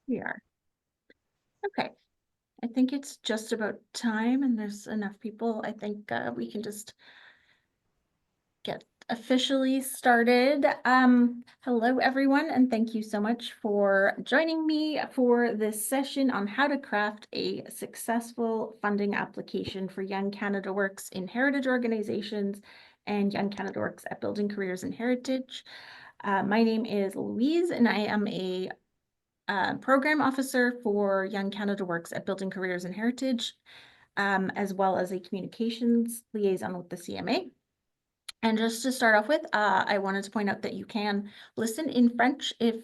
We are. Okay. I think it's just about time and there's enough people. I think we can just get officially started. Hello, everyone, and thank you so much for joining me for this session on how to craft a successful funding application for Young Canada Works in Heritage Organizations and Young Canada Works at Building Careers in Heritage. My name is Louise, and I am a program officer for Young Canada Works at Building Careers in Heritage, as well as a communications liaison with the CMA. And just to start off with, I wanted to point out that you can listen in French if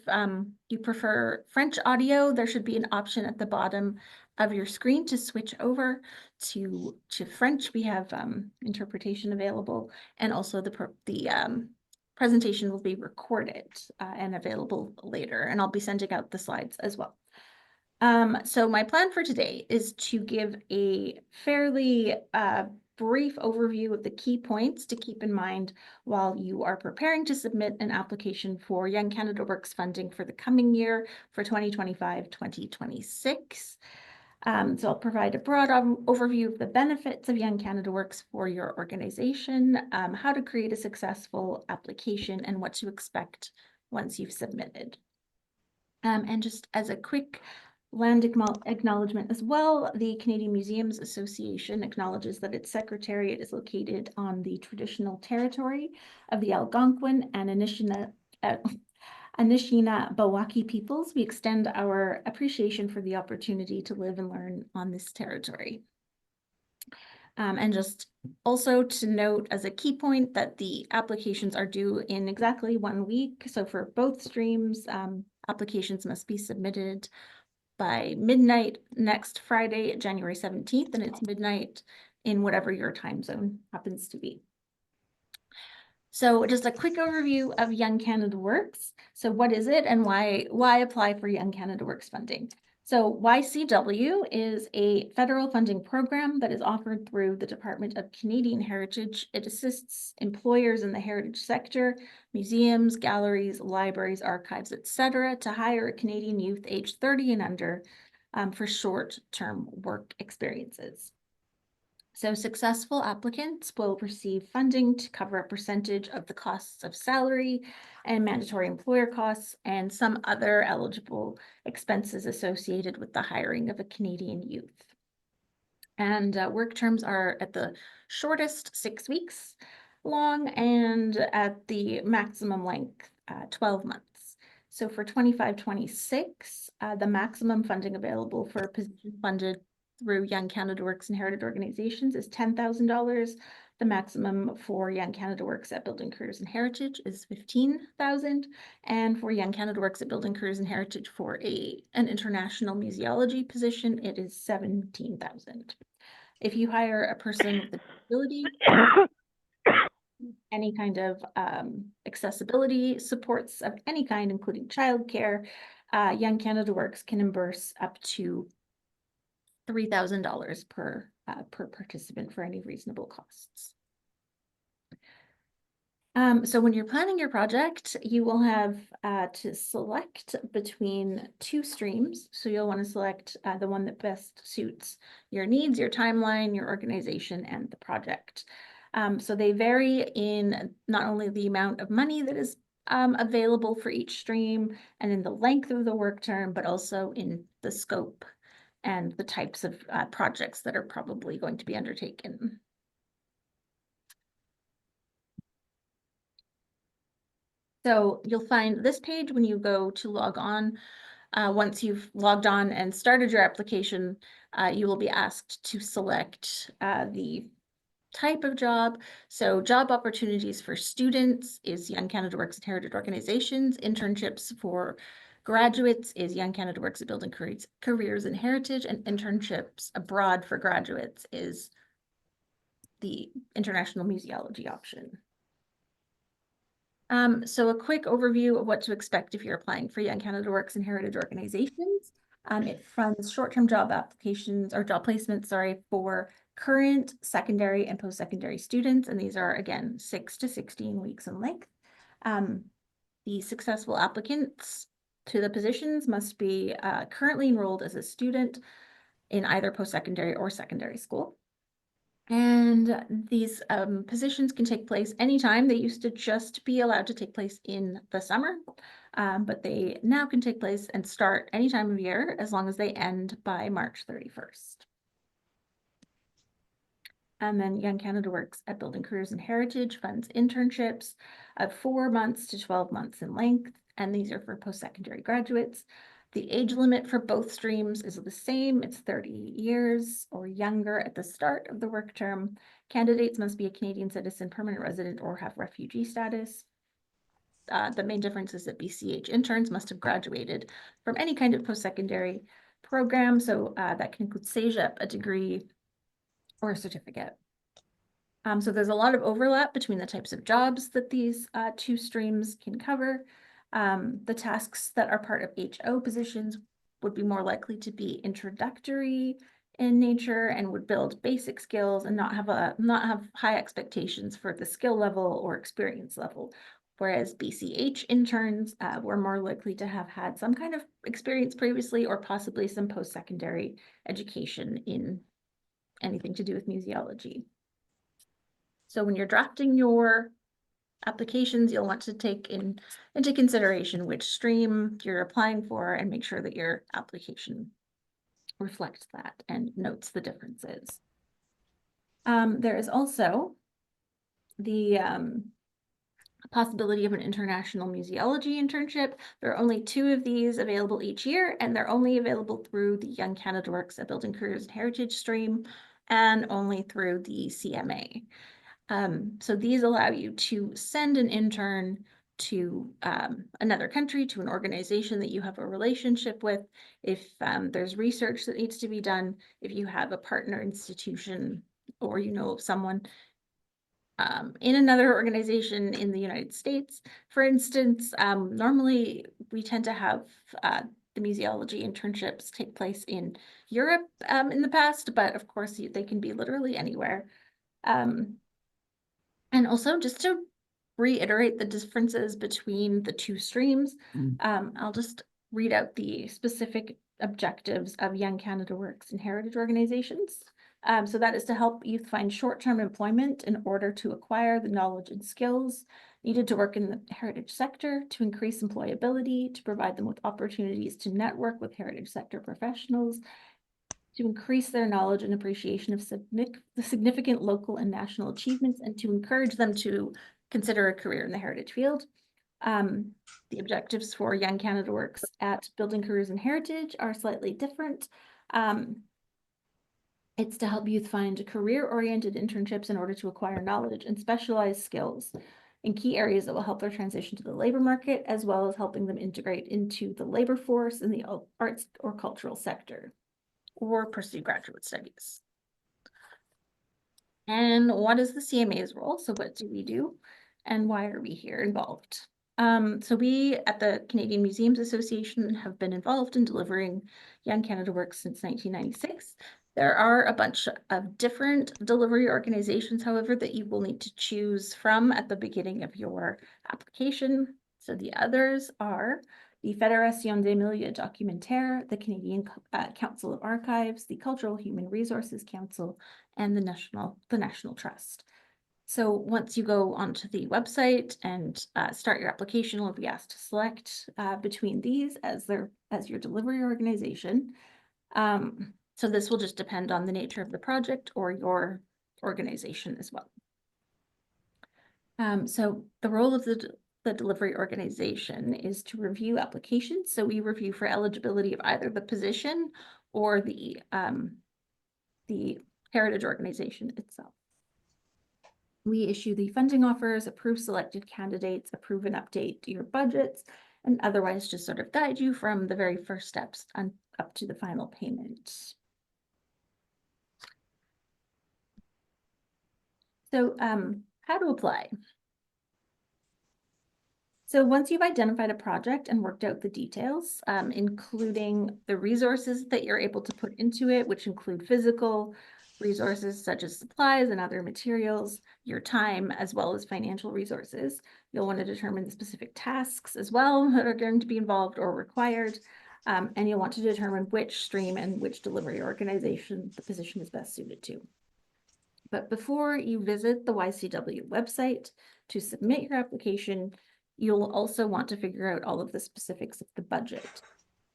you prefer French audio. There should be an option at the bottom of your screen to switch over to French. We have interpretation available, and also the presentation will be recorded and available later, and I'll be sending out the slides as well. So my plan for today is to give a fairly brief overview of the key points to keep in mind while you are preparing to submit an application for Young Canada Works funding for the coming year for 2025-2026. So I'll provide a broad overview of the benefits of Young Canada Works for your organization, how to create a successful application, and what to expect once you've submitted. And just as a quick land acknowledgement as well, the Canadian Museums Association acknowledges that its secretariat is located on the traditional territory of the Algonquin and Anishinaabe peoples. We extend our appreciation for the opportunity to live and learn on this territory. And just also to note as a key point that the applications are due in exactly 1 week. So for both streams, applications must be submitted by midnight next Friday, January 17th, and it's midnight in whatever your time zone happens to be. So just a quick overview of Young Canada Works. So what is it and why apply for Young Canada Works funding? So YCW is a federal funding program that is offered through the Department of Canadian Heritage. It assists employers in the heritage sector, museums, galleries, libraries, archives, etc., to hire a Canadian youth aged 30 and under for short-term work experiences. So successful applicants will receive funding to cover a percentage of the costs of salary and mandatory employer costs and some other eligible expenses associated with the hiring of a Canadian youth. And work terms are at the shortest 6 weeks long and at the maximum length 12 months. So for 25-26, the maximum funding available for a position funded through Young Canada Works and Heritage Organizations is $10,000. The maximum for Young Canada Works at Building Careers and Heritage is $15,000. And for Young Canada Works at Building Careers and Heritage for an international museology position, it is $17,000. If you hire a person with a disability, any kind of accessibility supports of any kind, including childcare, Young Canada Works can reimburse up to $3,000 per participant for any reasonable costs. So when you're planning your project, you will have to select between 2 streams. So you'll want to select the one that best suits your needs, your timeline, your organization, and the project. So they vary in not only the amount of money that is available for each stream and in the length of the work term, but also in the scope and the types of projects that are probably going to be undertaken. So you'll find this page when you go to log on. Once you've logged on and started your application, you will be asked to select the type of job. So job opportunities for students is Young Canada Works at Heritage Organizations. Internships for graduates is Young Canada Works at Building Careers and Heritage, and internships abroad for graduates is the international museology option. So a quick overview of what to expect if you're applying for Young Canada Works and Heritage Organizations. It funds short-term job applications or job placements, for current, secondary, and post-secondary students, and these are, again, 6 to 16 weeks in length. The successful applicants to the positions must be currently enrolled as a student in either post-secondary or secondary school. And these positions can take place anytime. They used to just be allowed to take place in the summer, but they now can take place and start any time of year as long as they end by March 31st. And then Young Canada Works at Building Careers and Heritage funds internships of 4 months to 12 months in length, and these are for post-secondary graduates. The age limit for both streams is the same. It's 30 years or younger at the start of the work term. Candidates must be a Canadian citizen, permanent resident, or have refugee status. The main difference is that BCH interns must have graduated from any kind of post-secondary program. So that can include CEGEP, a degree, or a certificate. So there's a lot of overlap between the types of jobs that these two streams can cover. The tasks that are part of HO positions would be more likely to be introductory in nature and would build basic skills and not have high expectations for the skill level or experience level. Whereas BCH interns were more likely to have had some kind of experience previously or possibly some post-secondary education in anything to do with museology. So when you're drafting your applications, you'll want to take into consideration which stream you're applying for and make sure that your application reflects that and notes the differences. There is also the possibility of an international museology internship. There are only 2 of these available each year, and they're only available through the Young Canada Works at Building Careers and Heritage stream and only through the CMA. So these allow you to send an intern to another country, to an organization that you have a relationship with. If there's research that needs to be done, if you have a partner institution or you know of someone in another organization in the United States, for instance, normally we tend to have the museology internships take place in Europe in the past, but of course they can be literally anywhere. And also, just to reiterate the differences between the 2 streams, I'll just read out the specific objectives of Young Canada Works and Heritage organizations. So that is to help youth find short-term employment in order to acquire the knowledge and skills needed to work in the heritage sector, to increase employability, to provide them with opportunities to network with heritage sector professionals, to increase their knowledge and appreciation of the significant local and national achievements, and to encourage them to consider a career in the heritage field. The objectives for Young Canada Works at Building Careers and Heritage are slightly different. It's to help youth find career-oriented internships in order to acquire knowledge and specialized skills in key areas that will help their transition to the labor market, as well as helping them integrate into the labor force in the arts or cultural sector, or pursue graduate studies. And what is the CMA's role? So what do we do and why are we here involved? So we at the Canadian Museums Association have been involved in delivering Young Canada Works since 1996. There are a bunch of different delivery organizations, however, that you will need to choose from at the beginning of your application. So the others are the Fédération des Milieux Documentaires, the Canadian Council of Archives, the Cultural Human Resources Council, and the National Trust. So once you go onto the website and start your application, you'll be asked to select between these as your delivery organization. So this will just depend on the nature of the project or your organization as well. So the role of the delivery organization is to review applications. So we review for eligibility of either the position or the heritage organization itself. We issue the funding offers, approve selected candidates, approve and update your budgets, and otherwise just sort of guide you from the very first steps up to the final payment. So how to apply? So once you've identified a project and worked out the details, including the resources that you're able to put into it, which include physical resources such as supplies and other materials, your time, as well as financial resources, You'll want to determine the specific tasks as well that are going to be involved or required. And you'll want to determine which stream and which delivery organization the position is best suited to. But before you visit the YCW website to submit your application, you'll also want to figure out all of the specifics of the budget.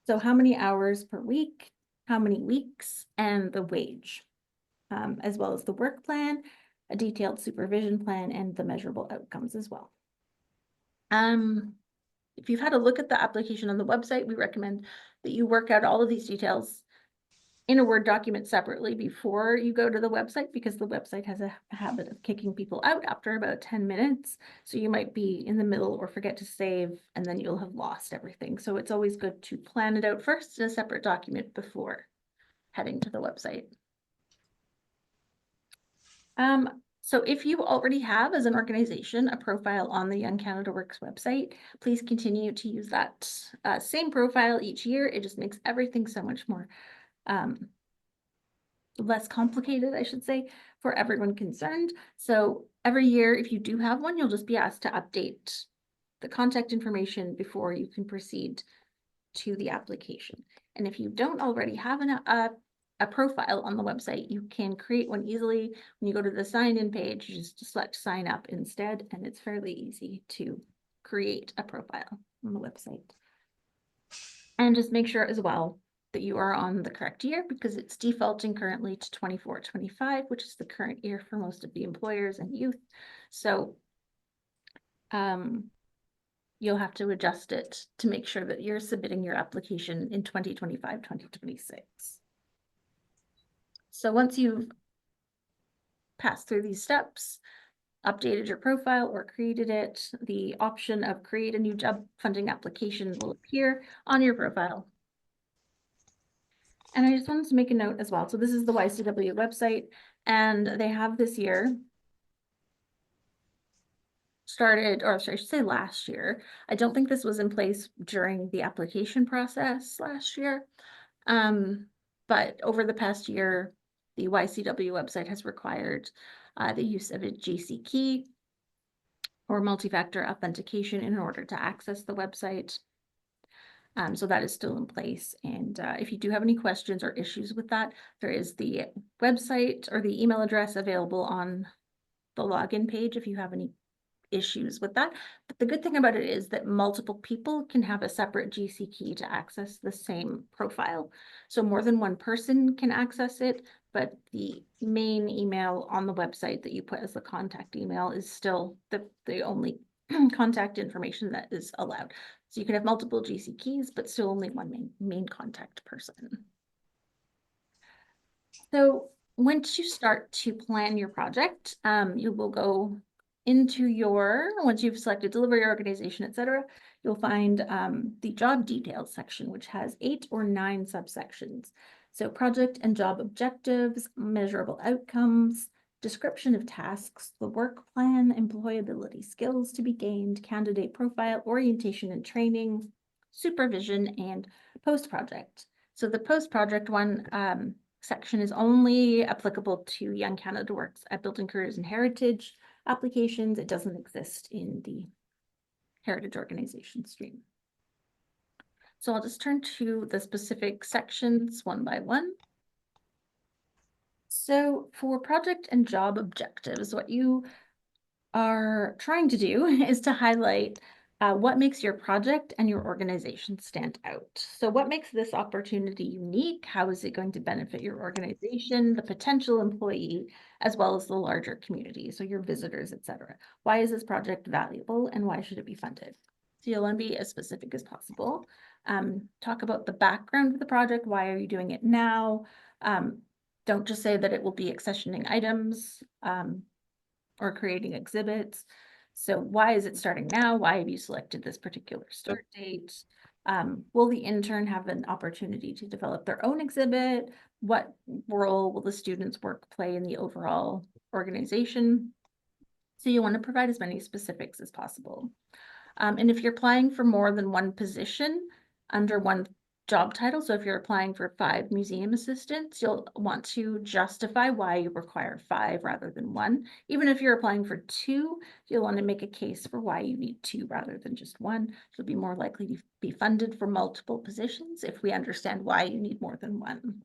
So how many hours per week, how many weeks, and the wage, as well as the work plan, a detailed supervision plan, and the measurable outcomes as well. If you've had a look at the application on the website, we recommend that you work out all of these details in a Word document separately before you go to the website, because the website has a habit of kicking people out after about 10 minutes. So you might be in the middle or forget to save, and then you'll have lost everything. So it's always good to plan it out first in a separate document before heading to the website. So if you already have, as an organization, a profile on the Young Canada Works website, please continue to use that same profile each year. It just makes everything so much more less complicated, I should say, for everyone concerned. So every year, if you do have one, you'll just be asked to update the contact information before you can proceed to the application. And if you don't already have a profile on the website, you can create one easily. When you go to the sign-in page, you just select sign up instead, and it's fairly easy to create a profile on the website. And just make sure as well that you are on the correct year, because it's defaulting currently to 24-25, which is the current year for most of the employers and youth. So you'll have to adjust it to make sure that you're submitting your application in 2025-2026. So once you've passed through these steps, updated your profile or created it, the option of create a new job funding application will appear on your profile. And I just wanted to make a note as well. So this is the YCW website, and they have this year started, or sorry, I should say last year. I don't think this was in place during the application process last year. But over the past year, the YCW website has required the use of a GC key or multi-factor authentication in order to access the website. So that is still in place. And if you do have any questions or issues with that, there is the website or the email address available on the login page if you have any issues with that. But the good thing about it is that multiple people can have a separate GC key to access the same profile. So more than one person can access it, but the main email on the website that you put as the contact email is still the only contact information that is allowed. So you can have multiple GC keys, but still only one main contact person. So once you start to plan your project, you will go into once you've selected delivery organization, etc., you'll find the job details section, which has 8 or 9 subsections. So project and job objectives, measurable outcomes, description of tasks, the work plan, employability skills to be gained, candidate profile, orientation and training, supervision, and post-project. So the post-project one section is only applicable to Young Canada Works at Building Careers and Heritage applications. It doesn't exist in the Heritage Organization stream. So I'll just turn to the specific sections one by one. So for project and job objectives, what you are trying to do is to highlight what makes your project and your organization stand out. So what makes this opportunity unique? How is it going to benefit your organization, the potential employee, as well as the larger community, so your visitors, etc. Why is this project valuable, and why should it be funded? So you'll want to be as specific as possible. Talk about the background of the project. Why are you doing it now? Don't just say that it will be accessioning items or creating exhibits. So why is it starting now? Why have you selected this particular start date? Will the intern have an opportunity to develop their own exhibit? What role will the students' work play in the overall organization? So you want to provide as many specifics as possible. And if you're applying for more than one position under one job title. So if you're applying for 5 museum assistants, you'll want to justify why you require 5 rather than 1. Even if you're applying for 2, you'll want to make a case for why you need 2 rather than just 1. You'll be more likely to be funded for multiple positions if we understand why you need more than 1.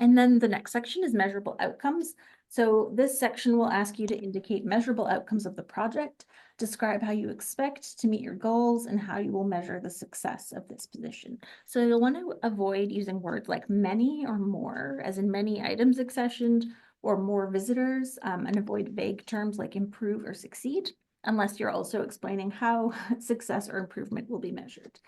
And then the next section is measurable outcomes. So this section will ask you to indicate measurable outcomes of the project, describe how you expect to meet your goals, and how you will measure the success of this position. So you'll want to avoid using words like many or more, as in many items accessioned, or more visitors, and avoid vague terms like improve or succeed, unless you're also explaining how success or improvement will be measured.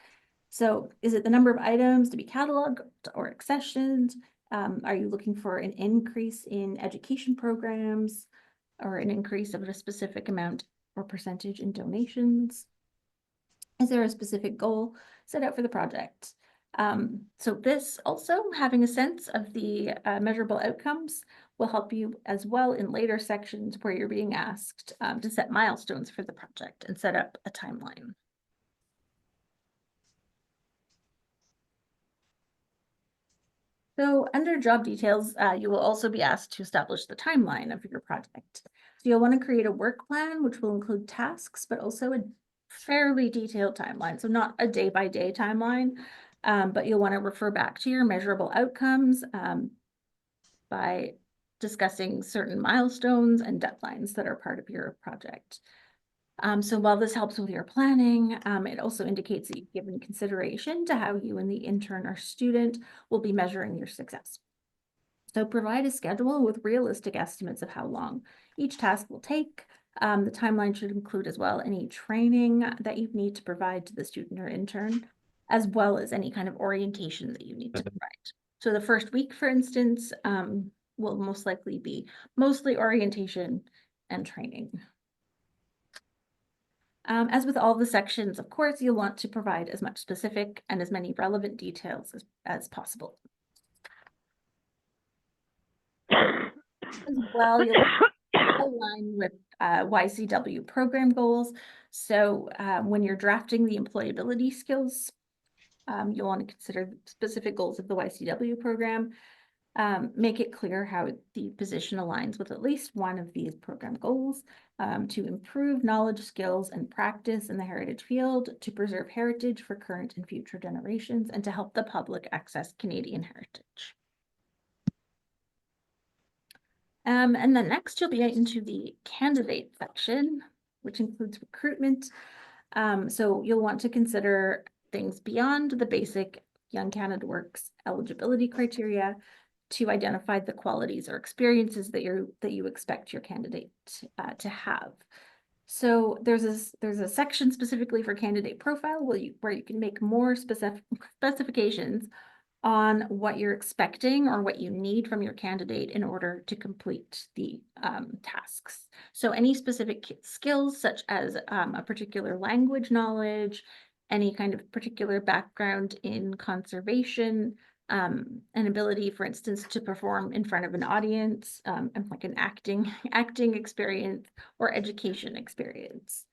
So is it the number of items to be cataloged or accessioned? Are you looking for an increase in education programs or an increase of a specific amount or percentage in donations? Is there a specific goal set out for the project? So this also, having a sense of the measurable outcomes, will help you as well in later sections where you're being asked to set milestones for the project and set up a timeline. So under job details, you will also be asked to establish the timeline of your project. So you'll want to create a work plan, which will include tasks, but also a fairly detailed timeline. So not a day-by-day timeline, but you'll want to refer back to your measurable outcomes by discussing certain milestones and deadlines that are part of your project. So while this helps with your planning, it also indicates that you've given consideration to how you and the intern or student will be measuring your success. So provide a schedule with realistic estimates of how long each task will take. The timeline should include as well any training that you need to provide to the student or intern, as well as any kind of orientation that you need to provide. So the first week, for instance, will most likely be mostly orientation and training. As with all the sections, of course, you'll want to provide as much specific and as many relevant details as possible. As well, you'll align with YCW program goals. So when you're drafting the employability skills, you'll want to consider specific goals of the YCW program. Make it clear how the position aligns with at least one of these program goals, to improve knowledge, skills, and practice in the heritage field, to preserve heritage for current and future generations, and to help the public access Canadian heritage. And then next you'll be into the candidate section, which includes recruitment. So you'll want to consider things beyond the basic Young Canada Works eligibility criteria to identify the qualities or experiences that you expect your candidate to have. So there's a section specifically for candidate profile where you can make more specifications on what you're expecting or what you need from your candidate in order to complete the tasks. So any specific skills such as a particular language knowledge, any kind of particular background in conservation, an ability, for instance, to perform in front of an audience, and like an acting experience or education experience.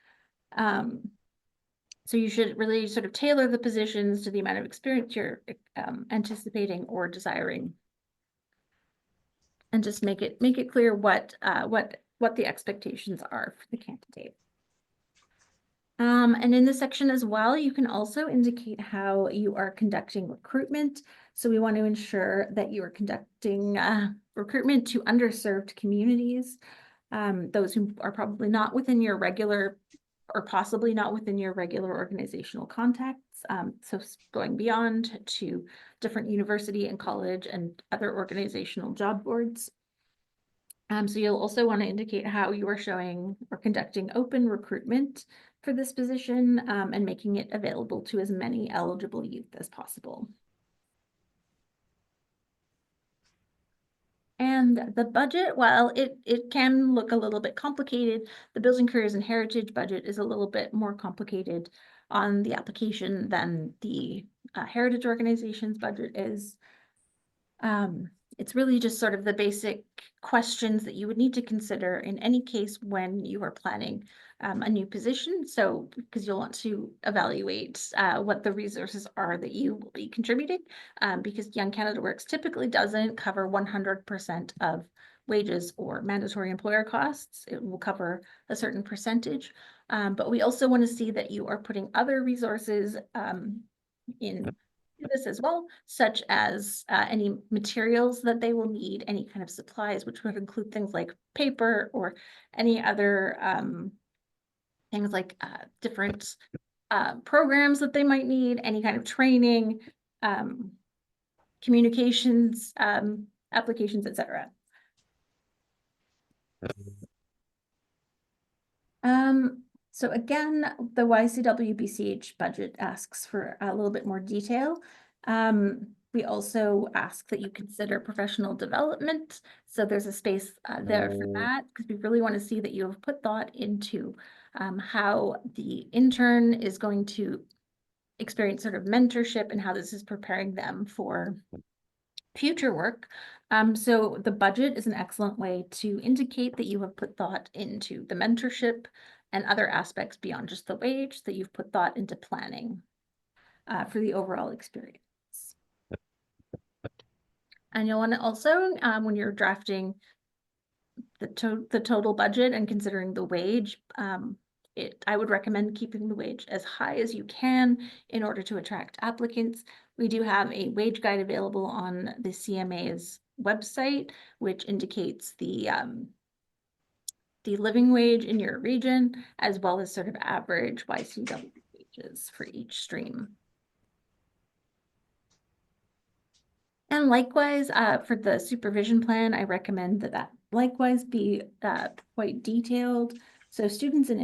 So you should really sort of tailor the positions to the amount of experience you're anticipating or desiring, and just make it clear what the expectations are for the candidate. And in this section as well, you can also indicate how you are conducting recruitment. So we want to ensure that you are conducting recruitment to underserved communities, those who are probably not within your regular or possibly not within your regular organizational contacts. So going beyond to different university and college and other organizational job boards. So you'll also want to indicate how you are showing or conducting open recruitment for this position, and making it available to as many eligible youth as possible. And the budget, while it can look a little bit complicated, the Building Careers and Heritage budget is a little bit more complicated on the application than the heritage organization's budget is. It's really just sort of the basic questions that you would need to consider in any case when you are planning a new position. So because you'll want to evaluate what the resources are that you will be contributing, because Young Canada Works typically doesn't cover 100% of wages or mandatory employer costs. It will cover a certain percentage. But we also want to see that you are putting other resources in this as well, such as any materials that they will need, any kind of supplies, which would include things like paper or any other things like different programs that they might need, any kind of training, communications, applications, etc. So again, the YCWBCH budget asks for a little bit more detail. We also ask that you consider professional development. So there's a space there for that, because we really want to see that you have put thought into how the intern is going to experience sort of mentorship and how this is preparing them for future work. So the budget is an excellent way to indicate that you have put thought into the mentorship and other aspects beyond just the wage, that you've put thought into planning for the overall experience. And you'll want to also, when you're drafting the total budget and considering the wage, I would recommend keeping the wage as high as you can in order to attract applicants. We do have a wage guide available on the CMA's website, which indicates the living wage in your region, as well as sort of average YCW wages for each stream. And likewise, for the supervision plan, I recommend that likewise be quite detailed. So students and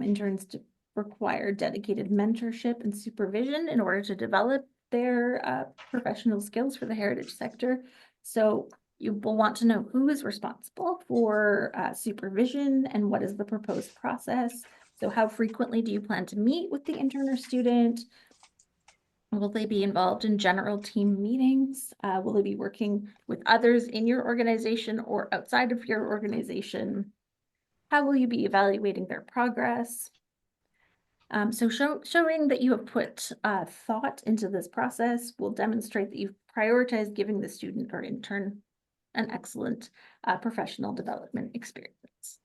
interns require dedicated mentorship and supervision in order to develop their professional skills for the heritage sector. So you will want to know who is responsible for supervision and what is the proposed process. So how frequently do you plan to meet with the intern or student? Will they be involved in general team meetings? Will they be working with others in your organization or outside of your organization? How will you be evaluating their progress? So showing that you have put thought into this process will demonstrate that you've prioritized giving the student or intern an excellent professional development experience.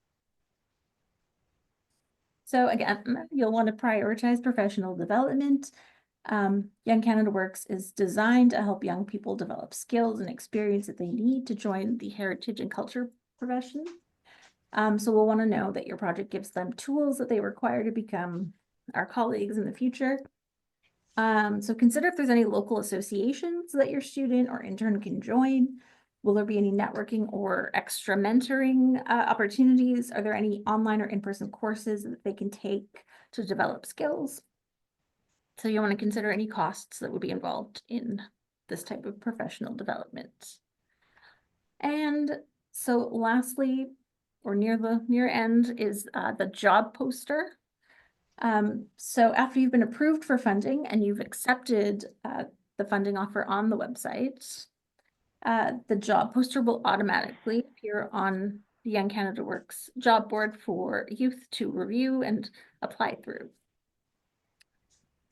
So again, you'll want to prioritize professional development. Young Canada Works is designed to help young people develop skills and experience that they need to join the heritage and culture profession. So we'll want to know that your project gives them tools that they require to become our colleagues in the future. So consider if there's any local associations that your student or intern can join. Will there be any networking or extra mentoring opportunities? Are there any online or in-person courses that they can take to develop skills? So you want to consider any costs that would be involved in this type of professional development. And so lastly, or near end, is the job poster. So after you've been approved for funding and you've accepted the funding offer on the website, the job poster will automatically appear on the Young Canada Works job board for youth to review and apply through.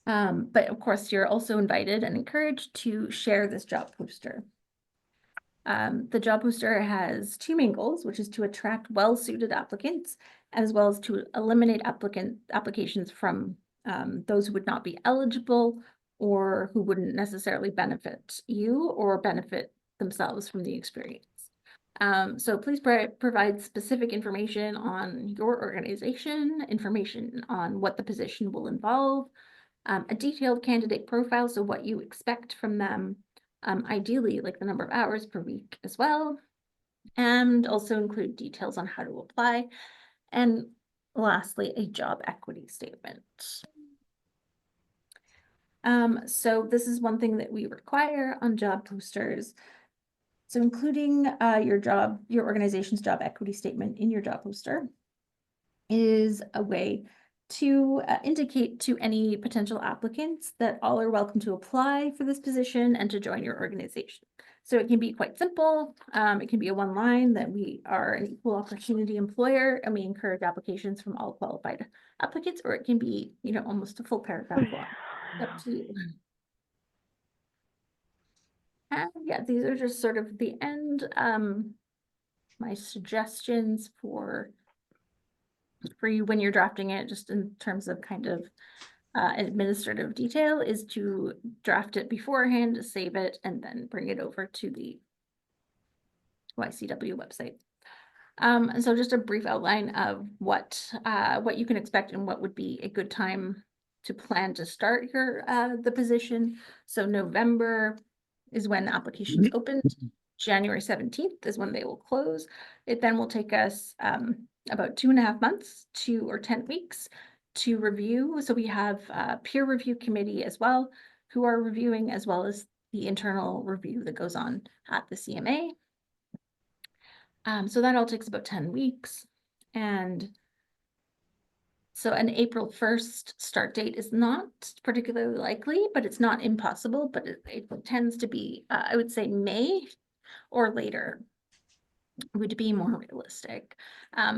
But of course, you're also invited and encouraged to share this job poster. The job poster has two main goals, which is to attract well-suited applicants, as well as to eliminate applications from those who would not be eligible or who wouldn't necessarily benefit you or benefit themselves from the experience. So please provide specific information on your organization, information on what the position will involve, a detailed candidate profile, so what you expect from them, ideally like the number of hours per week as well, and also include details on how to apply, and lastly, a job equity statement. So this is one thing that we require on job posters. So including your organization's job equity statement in your job poster is a way to indicate to any potential applicants that all are welcome to apply for this position and to join your organization. So it can be quite simple. It can be a one line that we are an equal opportunity employer and we encourage applications from all qualified applicants, or it can be, you know, almost a full paragraph long. Up to you. And yeah, these are just sort of the end. My suggestions for you when you're drafting it, just in terms of kind of administrative detail, is to draft it beforehand, save it, and then bring it over to the YCW website. And so just a brief outline of what you can expect and what would be a good time to plan to start your the position. So November is when applications opened. January 17th is when they will close. It then will take us about 2.5 months or 10 weeks to review. So we have a peer review committee as well, who are reviewing, as well as the internal review that goes on at the CMA. So that all takes about 10 weeks. And so an April 1st start date is not particularly likely, but it's not impossible, but it tends to be, I would say, May or later would be more realistic.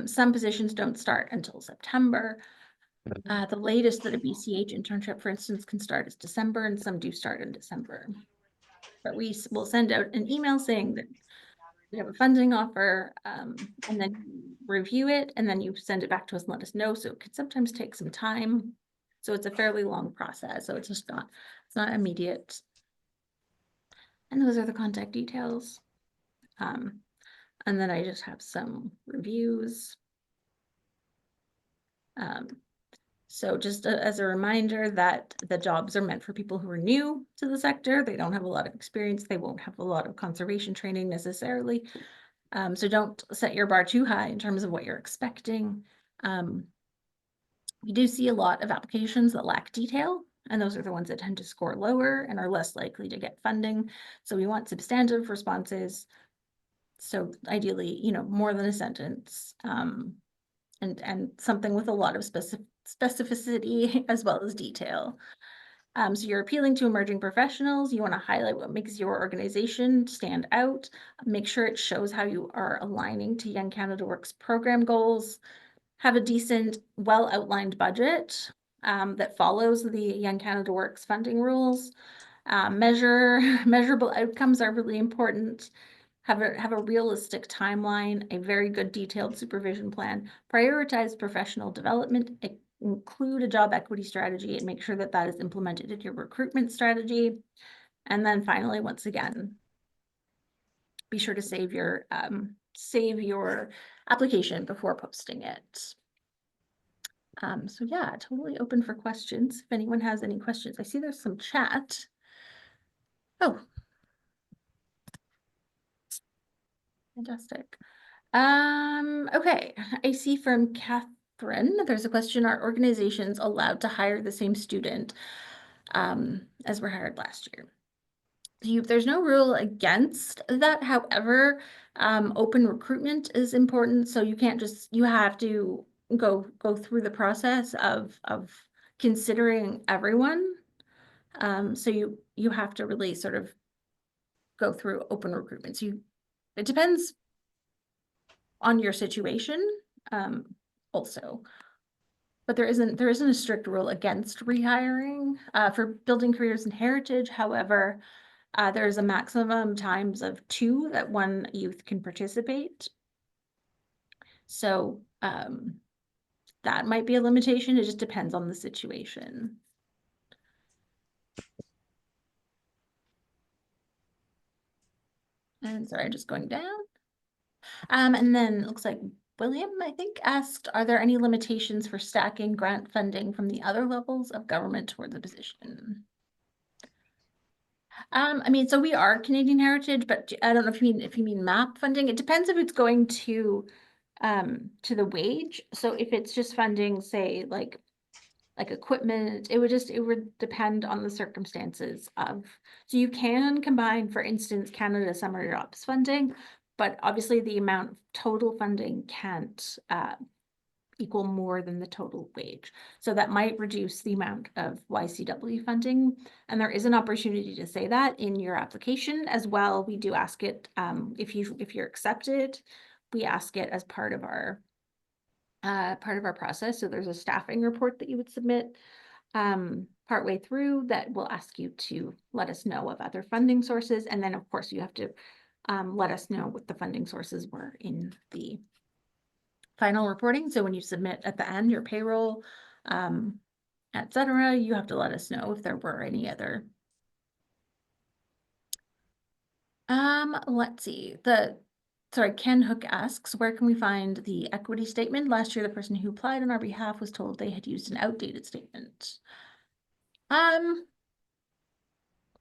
Some positions don't start until September. The latest that a BCH internship, for instance, can start is December, and some do start in December. But we will send out an email saying that we have a funding offer, and then review it, and then you send it back to us and let us know. So it could sometimes take some time. So it's a fairly long process. So it's just it's not immediate. And those are the contact details. And then I just have some reviews. So just as a reminder that the jobs are meant for people who are new to the sector. They don't have a lot of experience. They won't have a lot of conservation training necessarily. So don't set your bar too high in terms of what you're expecting. We do see a lot of applications that lack detail, and those are the ones that tend to score lower and are less likely to get funding. So we want substantive responses. So ideally, you know, more than a sentence, and something with a lot of specificity as well as detail. So you're appealing to emerging professionals. You want to highlight what makes your organization stand out. Make sure it shows how you are aligning to Young Canada Works program goals. Have a decent, well-outlined budget that follows the Young Canada Works funding rules. Measurable outcomes are really important. Have a realistic timeline, a very good detailed supervision plan, prioritize professional development, include a job equity strategy, and make sure that that is implemented in your recruitment strategy. And then finally, once again, be sure to save your application before posting it. So yeah, totally open for questions. If anyone has any questions, I see there's some chat. Oh, fantastic. Okay, I see from Catherine, there's a question, are organizations allowed to hire the same student as were hired last year? There's no rule against that. However, open recruitment is important. So you can't just, you have to go through the process of considering everyone. So you have to really sort of go through open recruitment. So it depends on your situation, also. But there isn't a strict rule against rehiring for building careers in heritage. However, there's a maximum times of 2 that one youth can participate. So that might be a limitation. It just depends on the situation. And sorry, just going down. And then it looks like William, I think, asked, are there any limitations for stacking grant funding from the other levels of government toward the position? I mean, so we are Canadian Heritage, but I don't know if you mean MAP funding. It depends if it's going to the wage. So if it's just funding, say, like equipment, it would depend on the circumstances of, so you can combine, for instance, Canada Summer Jobs funding, but obviously the amount of total funding can't equal more than the total wage. So that might reduce the amount of YCW funding. And there is an opportunity to say that in your application as well. We do ask it, if you're accepted, we ask it as part of our process. So there's a staffing report that you would submit partway through that will ask you to let us know of other funding sources. And then of course you have to let us know what the funding sources were in the final reporting. So when you submit at the end your payroll, etc., you have to let us know if there were any other. Let's see. Sorry, Ken Hook asks, where can we find the equity statement? Last year, the person who applied on our behalf was told they had used an outdated statement. Yeah,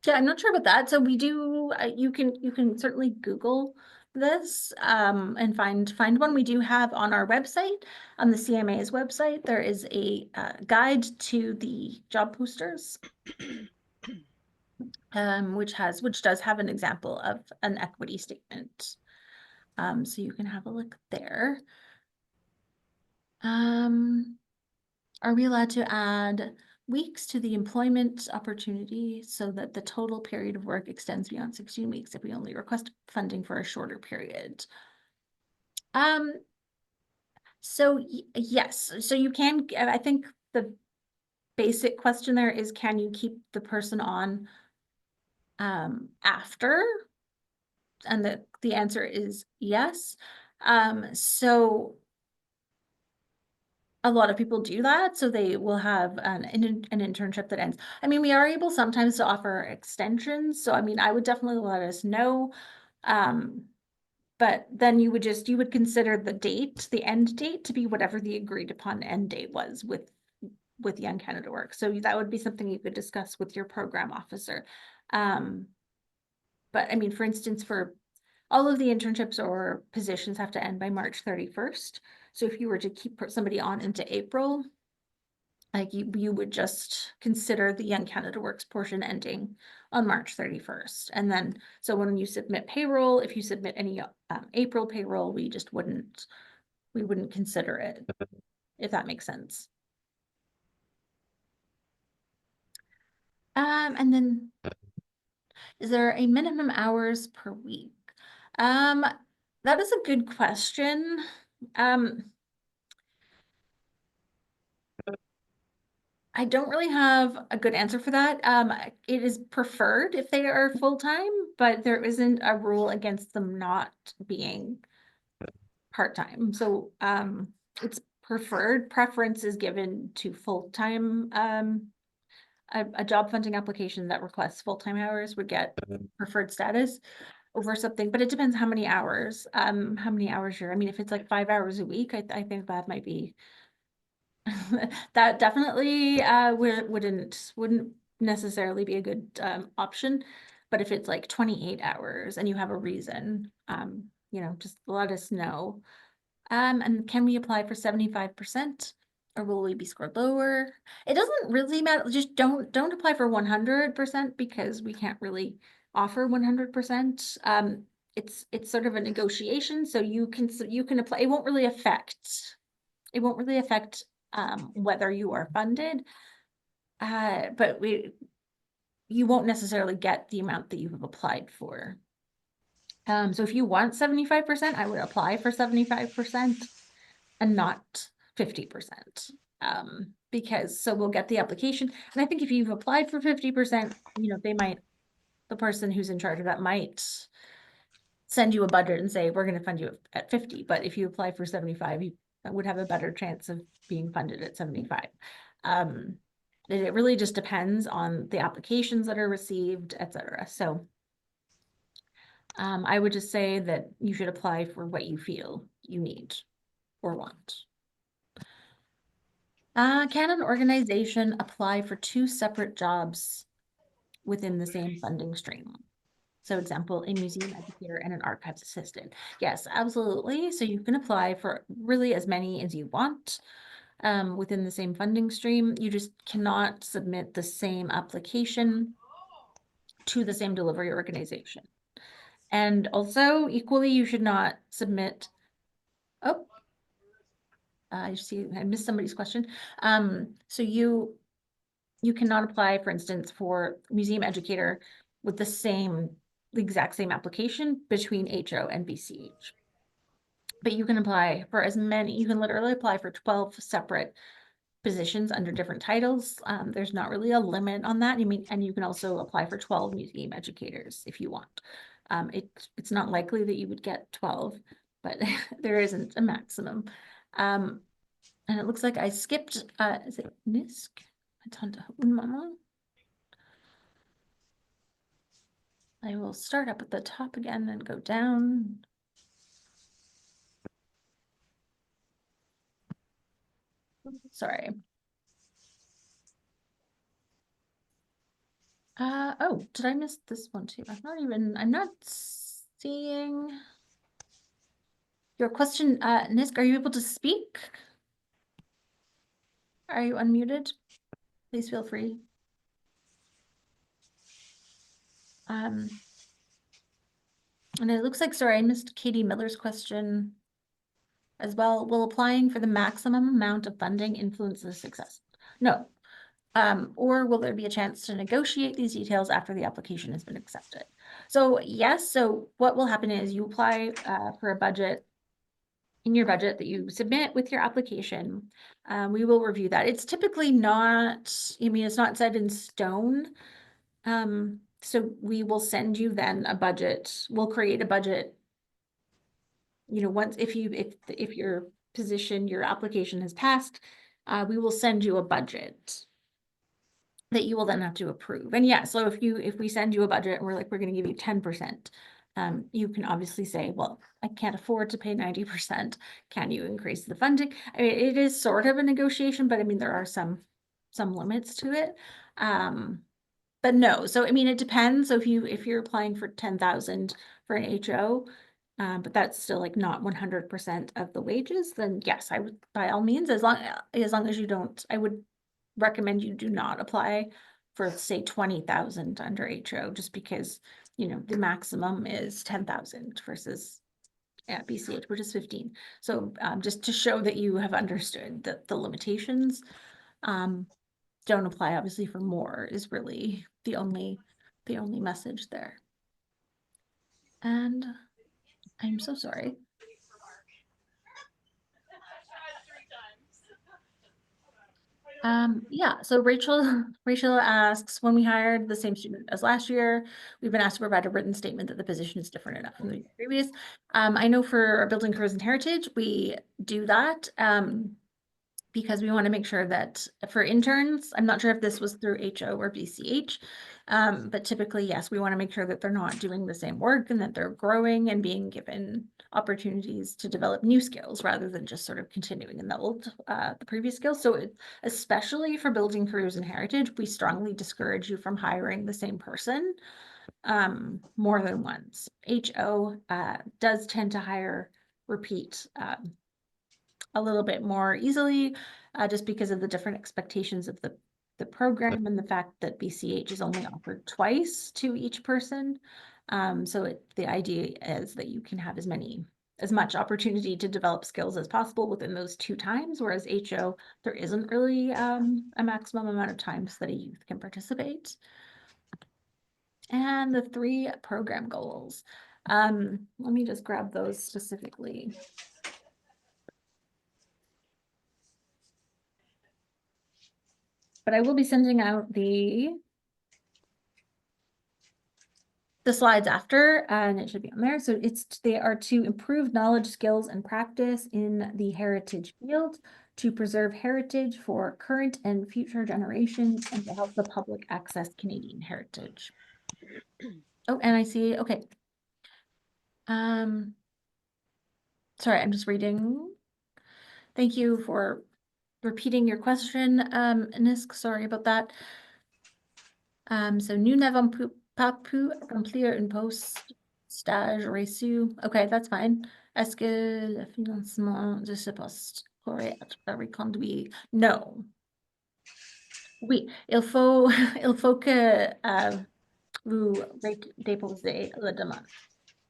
I'm not sure about that. So we do, you can certainly Google this and find one. We do have on our website, on the CMA's website, there is a guide to the job posters, which does have an example of an equity statement. So you can have a look there. Are we allowed to add weeks to the employment opportunity so that the total period of work extends beyond 16 weeks if we only request funding for a shorter period? So yes, so you can, I think the basic question there is, can you keep the person on after? And the answer is yes. So a lot of people do that, so they will have an internship that ends. I mean, we are able sometimes to offer extensions, so I mean, I would definitely let us know. But then you would consider the end date to be whatever the agreed upon end date was with Young Canada Work. So that would be something you could discuss with your program officer. But I mean, for instance, for all of the internships or positions have to end by March 31st. So if you were to keep somebody on into April, like you would just consider the Young Canada Works portion ending on March 31st. And then, so when you submit payroll, if you submit any April payroll, we wouldn't consider it, if that makes sense. And then, is there a minimum hours per week? That is a good question. I don't really have a good answer for that. It is preferred if they are full-time, but there isn't a rule against them not being part-time. So it's preferred. Preference is given to full-time. A job funding application that requests full-time hours would get preferred status over something, but it depends how many hours I mean, if it's like 5 hours a week, I think that might be that definitely wouldn't necessarily be a good option. But if it's like 28 hours and you have a reason, just let us know. And can we apply for 75%? Or will we be scored lower? It doesn't really matter. Just don't apply for 100% because we can't really offer 100%. It's sort of a negotiation, so you can apply. It won't really affect whether you are funded, but you won't necessarily get the amount that you have applied for. So if you want 75%, I would apply for 75% and not 50%. Because so we'll get the application. And I think if you've applied for 50%, the person who's in charge of that might send you a budget and say, we're going to fund you at 50. But if you apply for 75, you would have a better chance of being funded at 75. It really just depends on the applications that are received, etc. So I would just say that you should apply for what you feel you need or want. Can an organization apply for 2 separate jobs within the same funding stream? So example, a museum educator and an archives assistant. Yes, absolutely. So you can apply for really as many as you want within the same funding stream. You just cannot submit the same application to the same delivery organization. And also equally, you should not submit, I see, I missed somebody's question. So you cannot apply, for instance, for museum educator with the exact same application between HO and BCH. But you can apply for you can literally apply for 12 separate positions under different titles. There's not really a limit on that. And you can also apply for 12 museum educators if you want. It's not likely that you would get 12, but there isn't a maximum. And it looks like I skipped, is it NISC? I will start up at the top again and go down. Sorry. Oh, did I miss this one too? I'm not seeing your question. Nisk, are you able to speak? Are you unmuted? Please feel free. And it looks like, sorry, I missed Katie Miller's question as well. Will applying for the maximum amount of funding influence the success? No. Or will there be a chance to negotiate these details after the application has been accepted? So yes, so what will happen is you apply for a budget in your budget that you submit with your application. We will review that. It's typically not, it's not set in stone. So we will send you then a budget. We'll create a budget. Once if your position, your application has passed, we will send you a budget that you will then have to approve. And yeah, so if we send you a budget and we're like, we're going to give you 10%, you can obviously say, well, I can't afford to pay 90%. Can you increase the funding? I mean, it is sort of a negotiation, but I mean, there are some limits to it. But no, so I mean, it depends. So if you're applying for 10,000 for an HO, but that's still like not 100% of the wages, then yes, I would, by all means, as long as you don't, I would recommend you do not apply for, say, 20,000 under HO, just because, the maximum is 10,000 versus at BCH, which is 15. So just to show that you have understood the limitations, don't apply obviously for more is really the only message there. And I'm so sorry. Yeah, so Rachel asks, when we hired the same student as last year, we've been asked to provide a written statement that the position is different enough from the previous. I know for building careers and heritage, we do that. Because we want to make sure that for interns, I'm not sure if this was through HO or BCH, but typically, yes, we want to make sure that they're not doing the same work and that they're growing and being given opportunities to develop new skills rather than just sort of continuing in the previous skills. So especially for building careers and heritage, we strongly discourage you from hiring the same person more than once. HO does tend to hire repeat a little bit more easily, just because of the different expectations of the program and the fact that BCH is only offered twice to each person. So the idea is that you can have as much opportunity to develop skills as possible within those 2 times, whereas HO, there isn't really a maximum amount of times that a youth can participate. And the 3 program goals. Let me just grab those specifically. But I will be sending out the slides after, and it should be on there. So they are to improve knowledge, skills, and practice in the heritage field, to preserve heritage for current and future generations, and to help the public access Canadian heritage. Oh, and I see, okay. Sorry, I'm just reading. Thank you for repeating your question, Nisk, sorry about that. So nous n'avons pas pu remplir une poste stage reçu. Okay, that's fine. Est-ce que le financement de ce poste pourrait être reconduit? No. Oui, il faut que vous déposez la demande.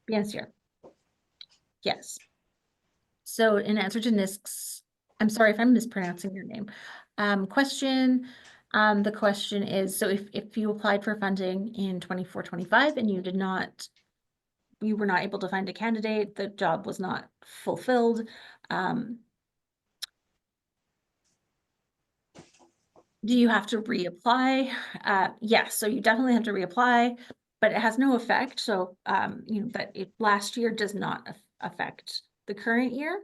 Bien sûr. Yes. So in answer to Nisk's I'm sorry if I'm mispronouncing your name. Question, the question is, so if you applied for funding in 24-25 and you were not able to find a candidate, the job was not fulfilled, do you have to reapply? Yes, so you definitely have to reapply, but it has no effect. So, that last year does not affect the current year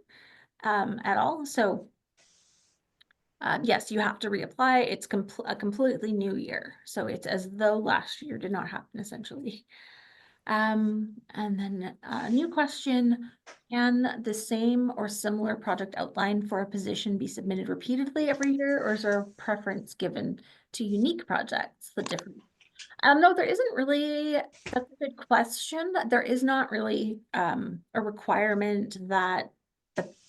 at all. So, yes, you have to reapply. It's a completely new year. So it's as though last year did not happen, essentially. And then a new question, can the same or similar project outline for a position be submitted repeatedly every year, or is there a preference given to unique projects, the different? No, there isn't really, that's a good question. There is not really a requirement that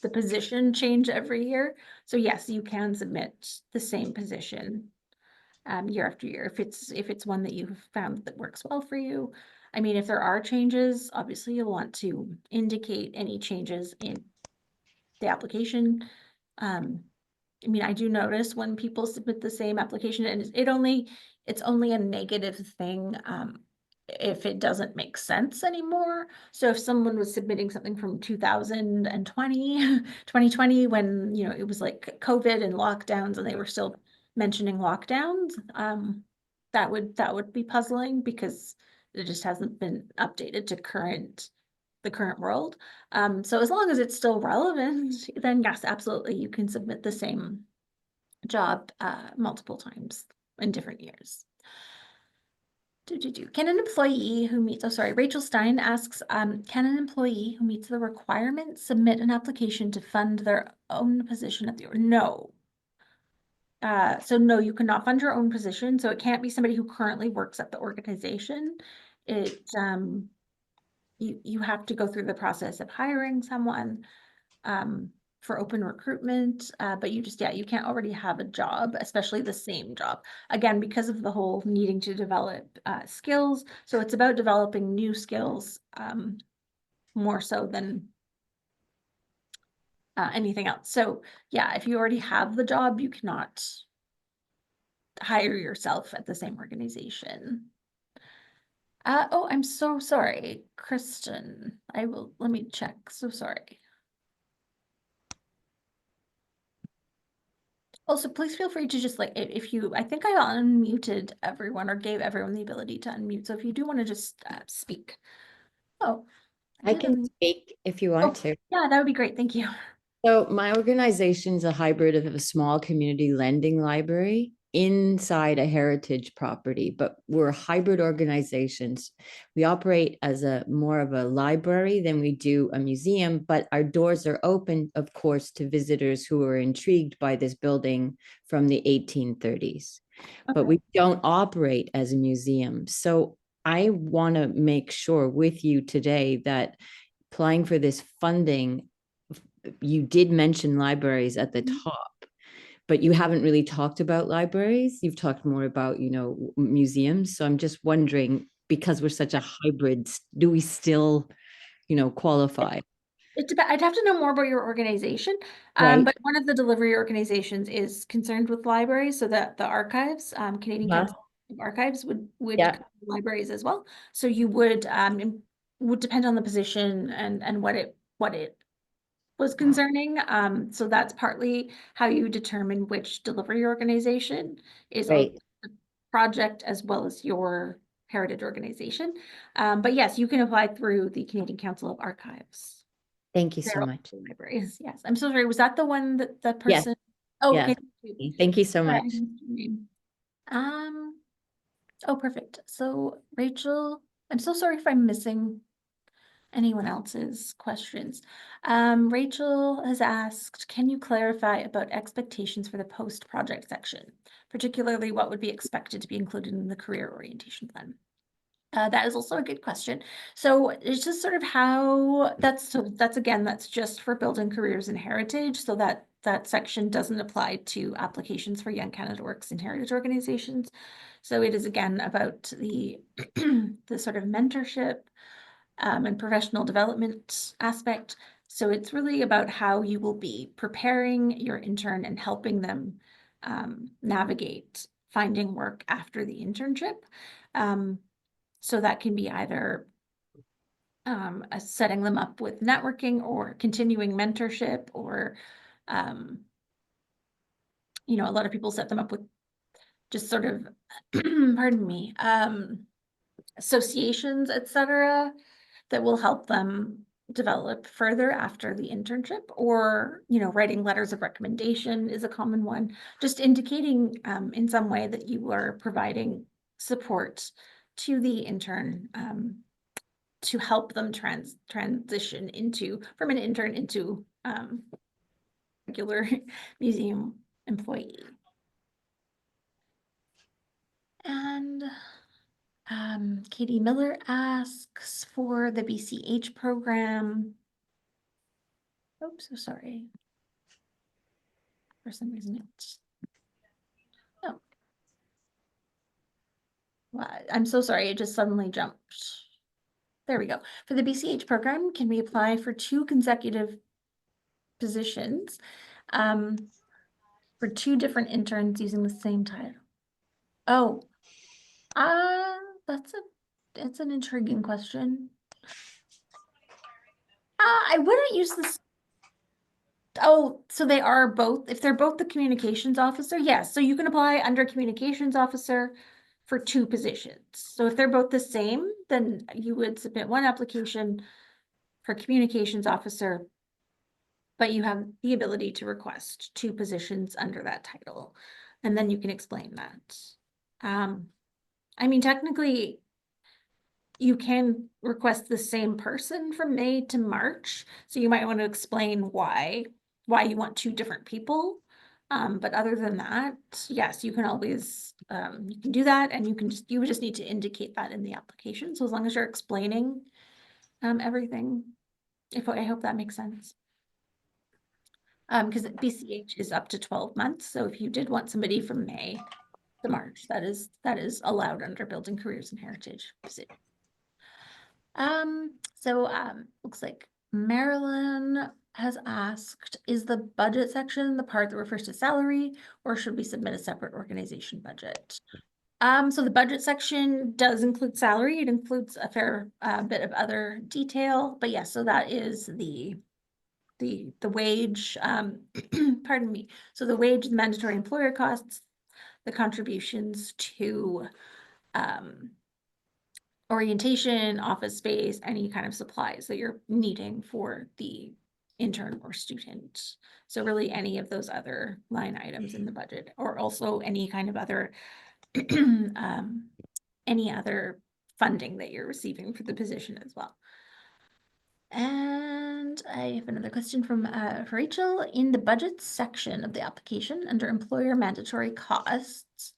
the position change every year. So yes, you can submit the same position year after year if it's one that you've found that works well for you. I mean, if there are changes, obviously you'll want to indicate any changes in the application. I mean, I do notice when people submit the same application, and it's only a negative thing if it doesn't make sense anymore. So if someone was submitting something from 2020, when, it was like COVID and lockdowns and they were still mentioning lockdowns, that would be puzzling because it just hasn't been updated to the current world. So as long as it's still relevant, then yes, absolutely, you can submit the same job multiple times in different years. Can an employee who meets, oh sorry, Rachel Stein asks, can an employee who meets the requirements submit an application to fund their own position at the, no. So no, you cannot fund your own position. So it can't be somebody who currently works at the organization. You have to go through the process of hiring someone for open recruitment, but you can't already have a job, especially the same job. Again, because of the whole needing to develop skills. So it's about developing new skills more so than anything else. So yeah, if you already have the job, you cannot hire yourself at the same organization. Oh, I'm so sorry, Kristen. Let me check. So sorry. Also, please feel free to just I think I unmuted everyone or gave everyone the ability to unmute. So if you do want to just speak. Oh, I can speak if you want to. Yeah, that would be great. Thank you. So my organization is a hybrid of a small community lending library inside a heritage property, but we're hybrid organizations. We operate as more of a library than we do a museum, but our doors are open, of course, to visitors who are intrigued by this building from the 1830s. Okay. But we don't operate as a museum. So I want to make sure with you today that applying for this funding, you did mention libraries at the top, but you haven't really talked about libraries. You've talked more about, museums. So I'm just wondering, because we're such a hybrid, do we still, qualify? I'd have to know more about your organization, Right. but one of the delivery organizations is concerned with libraries, so that the archives, Canadian Council of Archives would cover libraries as well. So you would depend on the position and what it was concerning. So that's partly how you determine which delivery organization is on the project as well as your heritage organization. But yes, you can apply through the Canadian Council of Archives. Thank you so much. Libraries. Yes, I'm so sorry. Was that the one that the person? Yes. Oh, yes. okay. Thank you so much. Oh, perfect. So Rachel, I'm so sorry if I'm missing anyone else's questions. Rachel has asked, can you clarify about expectations for the post-project section, particularly what would be expected to be included in the career orientation plan? That is also a good question. So it's just sort of how that's just for building careers in heritage. So that section doesn't apply to applications for Young Canada Works in heritage organizations. So it is again about the the sort of mentorship and professional development aspect. So it's really about how you will be preparing your intern and helping them navigate finding work after the internship. So that can be either setting them up with networking or continuing mentorship, or you know, a lot of people set them up with just sort of pardon me, associations, etc., that will help them develop further after the internship. Or, you know, writing letters of recommendation is a common one, just indicating in some way that you are providing support to the intern to help them transition from an intern into regular museum employee. And Katie Miller asks for the BCH program. Oops, so sorry. For some reason it's, oh. Well, I'm so sorry, it just suddenly jumped. There we go. For the BCH program, can we apply for 2 consecutive positions for 2 different interns using the same title? Oh, that's an intriguing question. I wouldn't use this. Oh, so they are both, if they're both the communications officer, yes. So you can apply under communications officer for 2 positions. So if they're both the same, then you would submit 1 application for communications officer, but you have the ability to request 2 positions under that title. And then you can explain that. I mean, technically, you can request the same person from May to March. So you might want to explain why you want 2 different people. But other than that, yes, you can always, you can do that, and you would just need to indicate that in the application. So as long as you're explaining everything, I hope that makes sense. Because BCH is up to 12 months. So if you did want somebody from May to March, that is allowed under Building Careers and Heritage. Looks like Marilyn has asked, is the budget section the part that refers to salary, or should we submit a separate organization budget? So the budget section does include salary. It includes a fair bit of other detail, but yes, so that is the wage, pardon me. So the wage, the mandatory employer costs, the contributions to orientation, office space, any kind of supplies that you're needing for the intern or student. So really any of those other line items in the budget, or also any kind of other any other funding that you're receiving for the position as well. And I have another question from Rachel. In the budget section of the application under employer mandatory costs,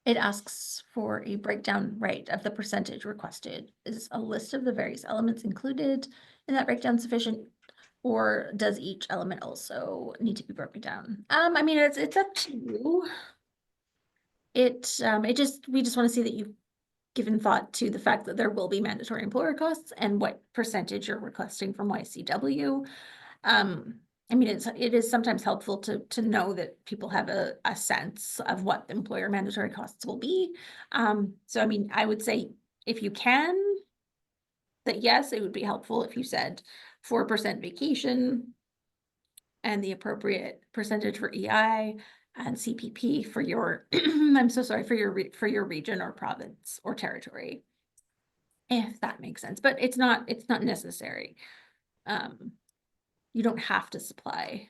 it asks for a breakdown, right, of the percentage requested. Is a list of the various elements included in that breakdown sufficient, or does each element also need to be broken down? I mean, it's up to you. We just want to see that you've given thought to the fact that there will be mandatory employer costs and what percentage you're requesting from YCW. I mean, it is sometimes helpful to know that people have a sense of what the employer mandatory costs will be. So I mean, I would say if you can, that yes, it would be helpful if you said 4% vacation and the appropriate percentage for EI and CPP for your, I'm so sorry, for your region or province or territory, if that makes sense. But it's not necessary. You don't have to supply.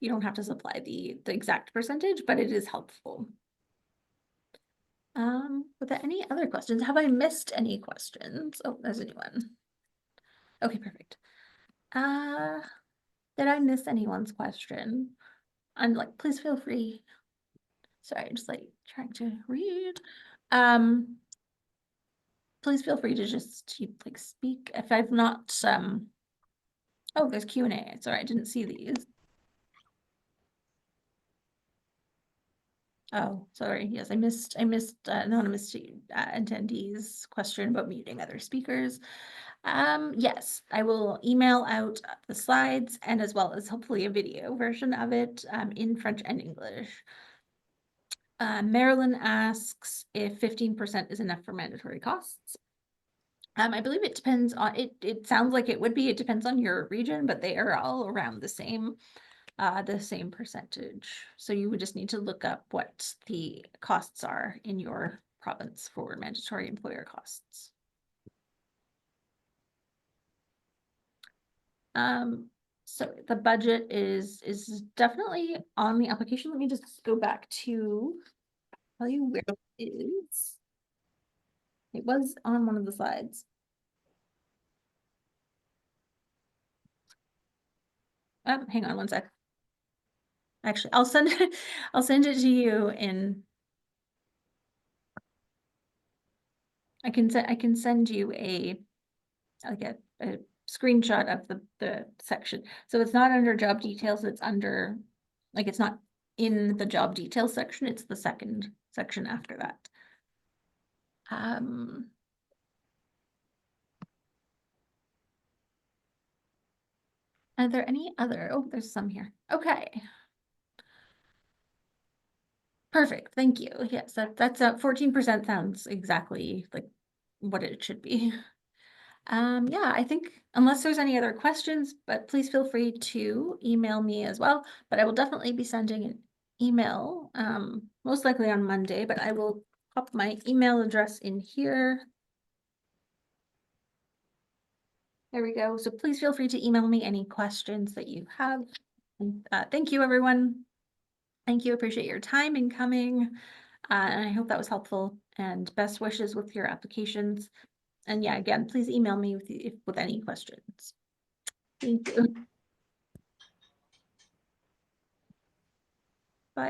You don't have to supply the exact percentage, but it is helpful. Were there any other questions? Have I missed any questions? Oh, there's a new one. Okay, perfect. Did I miss anyone's question? And like, please feel free. Sorry, I'm just like trying to read. Please feel free to just like speak if I've not. Oh, there's Q&A. Sorry, I didn't see these. Oh, sorry. Yes, I missed anonymous attendees' question about muting other speakers. Yes, I will email out the slides and as well as hopefully a video version of it in French and English. Marilyn asks if 15% is enough for mandatory costs. I believe it depends on it sounds like it would be, it depends on your region, but they are all around the same percentage. So you would just need to look up what the costs are in your province for mandatory employer costs. So the budget is definitely on the application. Let me just go back to tell you where it is. It was on one of the slides. Hang on one sec. Actually, I'll send it, I'll send it to you in. I can send you a screenshot of the section. So it's not under job details, it's under, like, it's not in the job details section, it's the second section after that. Are there any other, oh, there's some here. Okay. Perfect, thank you. Yes, that's 14% sounds exactly like what it should be. Yeah, I think unless there's any other questions, but please feel free to email me as well. But I will definitely be sending an email, most likely on Monday, but I will pop my email address in here. There we go. So please feel free to email me any questions that you have. And, thank you, everyone. Thank you. Appreciate your time in coming. And I hope that was helpful, and best wishes with your applications. And yeah, again, please email me with any questions. Thank you.